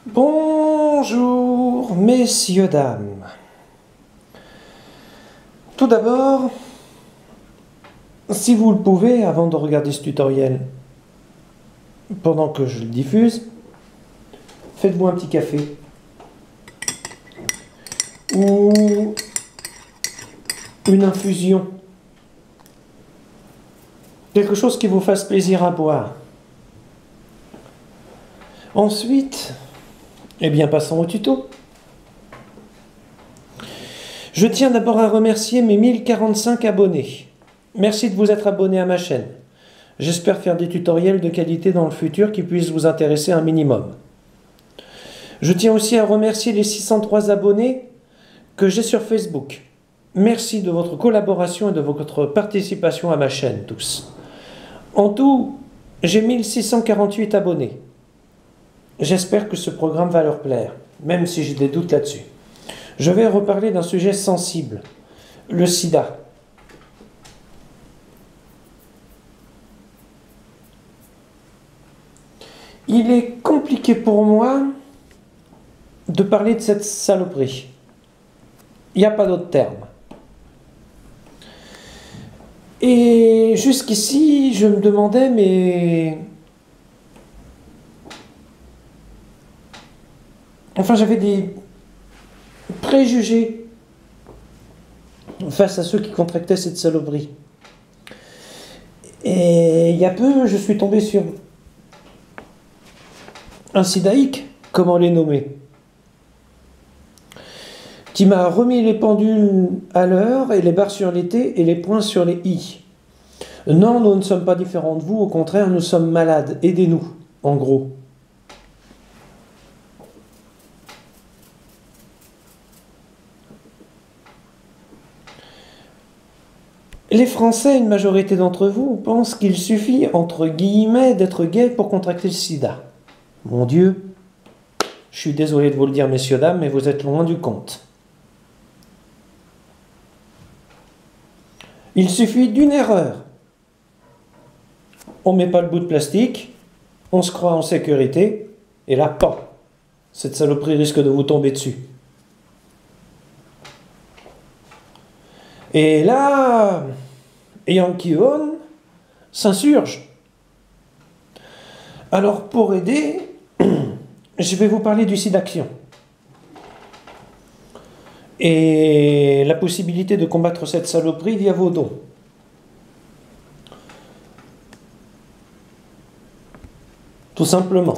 Bonjour, messieurs, dames. Tout d'abord, si vous le pouvez, avant de regarder ce tutoriel, pendant que je le diffuse, faites-vous un petit café. Ou une infusion. Quelque chose qui vous fasse plaisir à boire. Ensuite, eh bien, passons au tuto. Je tiens d'abord à remercier mes 1045 abonnés. Merci de vous être abonnés à ma chaîne. J'espère faire des tutoriels de qualité dans le futur qui puissent vous intéresser un minimum. Je tiens aussi à remercier les 603 abonnés que j'ai sur Facebook. Merci de votre collaboration et de votre participation à ma chaîne, tous. En tout, j'ai 1648 abonnés. J'espère que ce programme va leur plaire, même si j'ai des doutes là-dessus. Je vais reparler d'un sujet sensible, le sida. Il est compliqué pour moi de parler de cette saloperie. Il n'y a pas d'autre terme. Et jusqu'ici, je me demandais, mais... Enfin, j'avais des préjugés face à ceux qui contractaient cette saloperie. Et il y a peu, je suis tombé sur un sidaïque, comment les nommer, qui m'a remis les pendules à l'heure et les barres sur les T et les points sur les I. Non, nous ne sommes pas différents de vous, au contraire, nous sommes malades. Aidez-nous, en gros. Les Français, une majorité d'entre vous, pensent qu'il suffit, entre guillemets, d'être gay pour contracter le sida. Mon Dieu, je suis désolé de vous le dire, messieurs, dames, mais vous êtes loin du compte. Il suffit d'une erreur. On ne met pas le bout de plastique, on se croit en sécurité, et là, pan, cette saloperie risque de vous tomber dessus. Et là, Yankee On s'insurge. Alors, pour aider, je vais vous parler du SIDAction. Et la possibilité de combattre cette saloperie via vos dons. Tout simplement.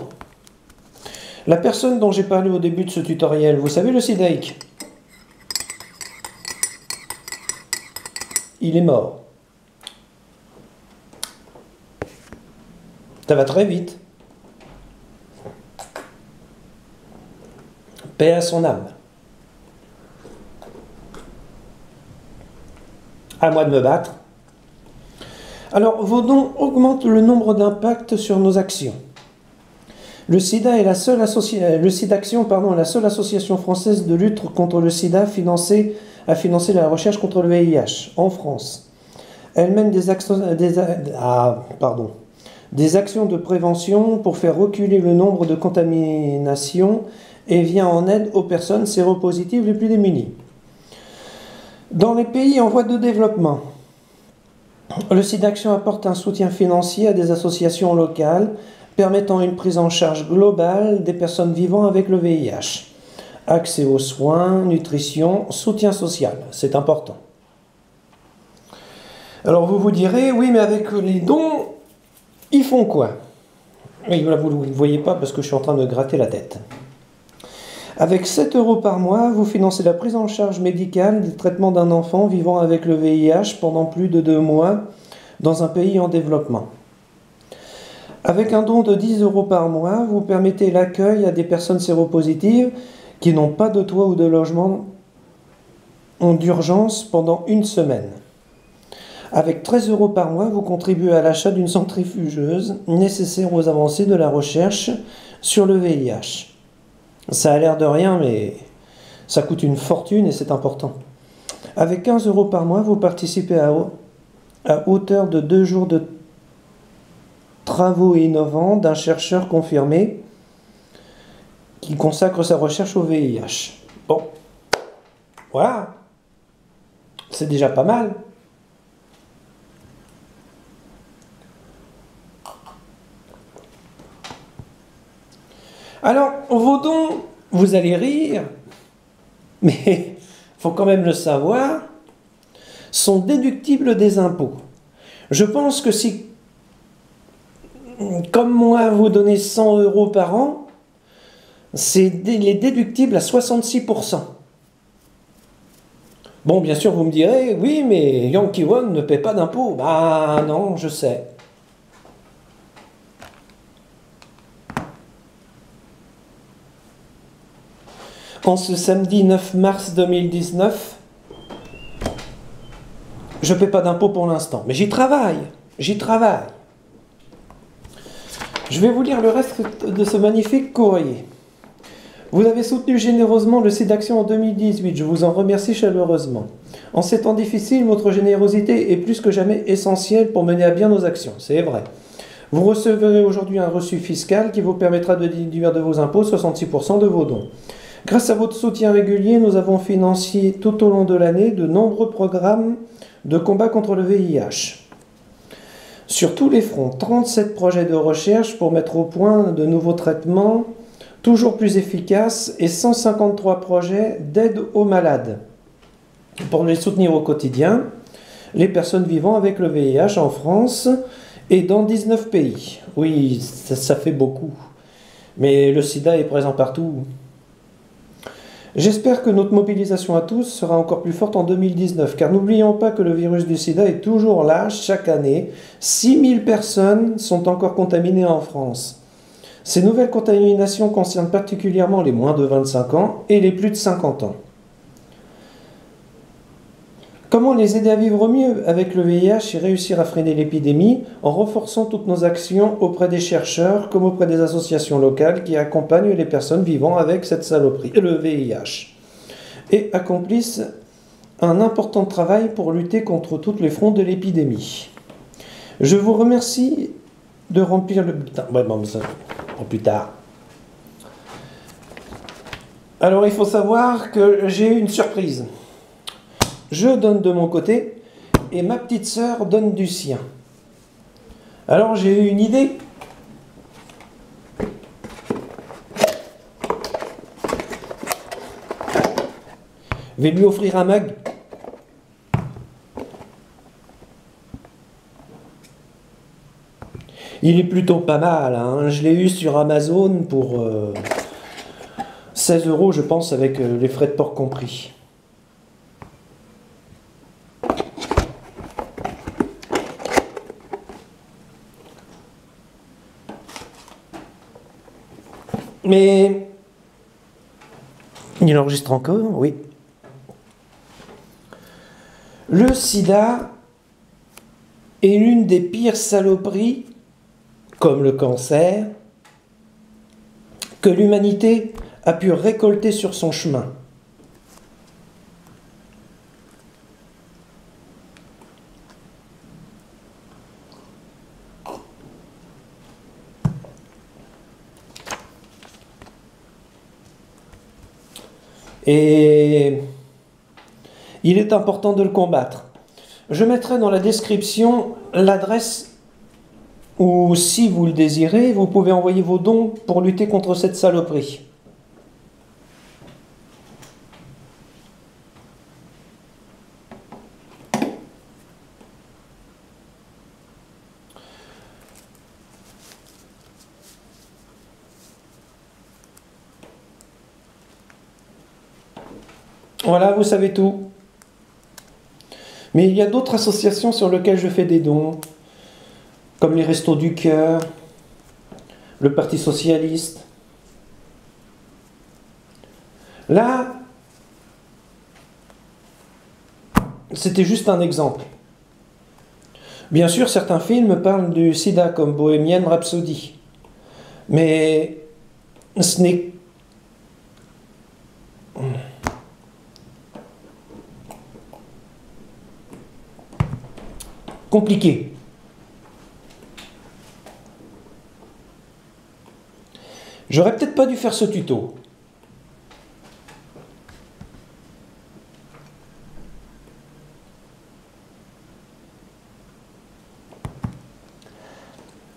La personne dont j'ai parlé au début de ce tutoriel, vous savez le sidaïque? Il est mort. Ça va très vite. Paix à son âme. À moi de me battre. Alors, vos dons augmentent le nombre d'impacts sur nos actions. Le SIDA est la seule SIDAction, est la seule association française de lutte contre le sida à financer la recherche contre le VIH en France. Elle mène des actions de prévention pour faire reculer le nombre de contaminations et vient en aide aux personnes séropositives les plus démunies. Dans les pays en voie de développement, le SIDAction apporte un soutien financier à des associations locales permettant une prise en charge globale des personnes vivant avec le VIH. Accès aux soins, nutrition, soutien social, c'est important. Alors vous vous direz, oui mais avec les dons, ils font quoi? Oui, là, vous ne voyez pas parce que je suis en train de gratter la tête. Avec 7 € par mois, vous financez la prise en charge médicale du traitement d'un enfant vivant avec le VIH pendant plus de 2 mois dans un pays en développement. Avec un don de 10 € par mois, vous permettez l'accueil à des personnes séropositives qui n'ont pas de toit ou de logement d'urgence pendant 1 semaine. Avec 13 € par mois, vous contribuez à l'achat d'une centrifugeuse nécessaire aux avancées de la recherche sur le VIH. Ça a l'air de rien, mais ça coûte une fortune et c'est important. Avec 15 € par mois, vous participez à hauteur de 2 jours de travaux innovants d'un chercheur confirmé qui consacre sa recherche au VIH. Bon, voilà, c'est déjà pas mal. Alors, vos dons, vous allez rire, mais il faut quand même le savoir, sont déductibles des impôts. Je pense que si, comme moi, vous donnez 100 € par an, il est déductible à 66%. Bon, bien sûr, vous me direz, oui, mais Yankee One ne paie pas d'impôts. Bah non, je sais. En ce samedi 9 mars 2019, je ne paie pas d'impôts pour l'instant, mais j'y travaille, j'y travaille. Je vais vous lire le reste de ce magnifique courrier. Vous avez soutenu généreusement le site d'Action en 2018, je vous en remercie chaleureusement. En ces temps difficiles, votre générosité est plus que jamais essentielle pour mener à bien nos actions, c'est vrai. Vous recevrez aujourd'hui un reçu fiscal qui vous permettra de déduire de vos impôts 66% de vos dons. Grâce à votre soutien régulier, nous avons financé tout au long de l'année de nombreux programmes de combat contre le VIH. Sur tous les fronts, 37 projets de recherche pour mettre au point de nouveaux traitements toujours plus efficaces et 153 projets d'aide aux malades pour les soutenir au quotidien, les personnes vivant avec le VIH en France et dans 19 pays. Oui, ça fait beaucoup, mais le sida est présent partout. J'espère que notre mobilisation à tous sera encore plus forte en 2019, car n'oublions pas que le virus du sida est toujours là chaque année. 6000 personnes sont encore contaminées en France. Ces nouvelles contaminations concernent particulièrement les moins de 25 ans et les plus de 50 ans. Comment les aider à vivre mieux avec le VIH et réussir à freiner l'épidémie en renforçant toutes nos actions auprès des chercheurs comme auprès des associations locales qui accompagnent les personnes vivant avec cette saloperie, le VIH, et accomplissent un important travail pour lutter contre tous les fronts de l'épidémie. Je vous remercie de remplir le bulletin. Ouais, bon, ça, pour plus tard. Alors, il faut savoir que j'ai eu une surprise. Je donne de mon côté et ma petite sœur donne du sien. Alors j'ai eu une idée. Je vais lui offrir un mug. Il est plutôt pas mal, hein. Je l'ai eu sur Amazon pour 16 € je pense avec les frais de port compris. Mais il enregistre encore, oui. Le sida est l'une des pires saloperies, comme le cancer, que l'humanité a pu récolter sur son chemin. Et il est important de le combattre. Je mettrai dans la description l'adresse où, si vous le désirez, vous pouvez envoyer vos dons pour lutter contre cette saloperie. Voilà, vous savez tout. Mais il y a d'autres associations sur lesquelles je fais des dons, comme les Restos du Cœur, le Parti Socialiste. Là, c'était juste un exemple. Bien sûr, certains films parlent du sida, comme Bohemian Rhapsody. Mais ce n'est compliqué. J'aurais peut-être pas dû faire ce tuto.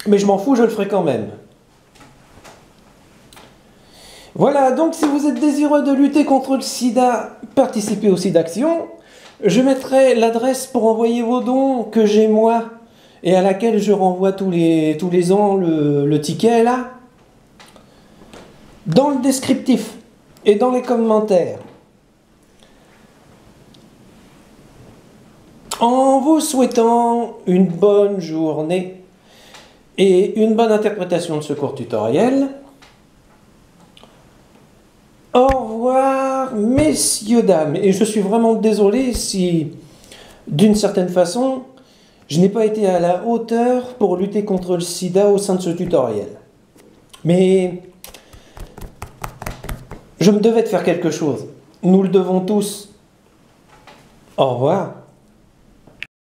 Mais je m'en fous, je le ferai quand même. Voilà, donc si vous êtes désireux de lutter contre le sida, participez au SIDAction. Je mettrai l'adresse pour envoyer vos dons que j'ai moi et à laquelle je renvoie tous les ans le ticket là. Dans le descriptif et dans les commentaires. En vous souhaitant une bonne journée et une bonne interprétation de ce court tutoriel. Au revoir, messieurs, dames. Et je suis vraiment désolé si, d'une certaine façon, je n'ai pas été à la hauteur pour lutter contre le sida au sein de ce tutoriel. Mais je me devais de faire quelque chose. Nous le devons tous. Au revoir.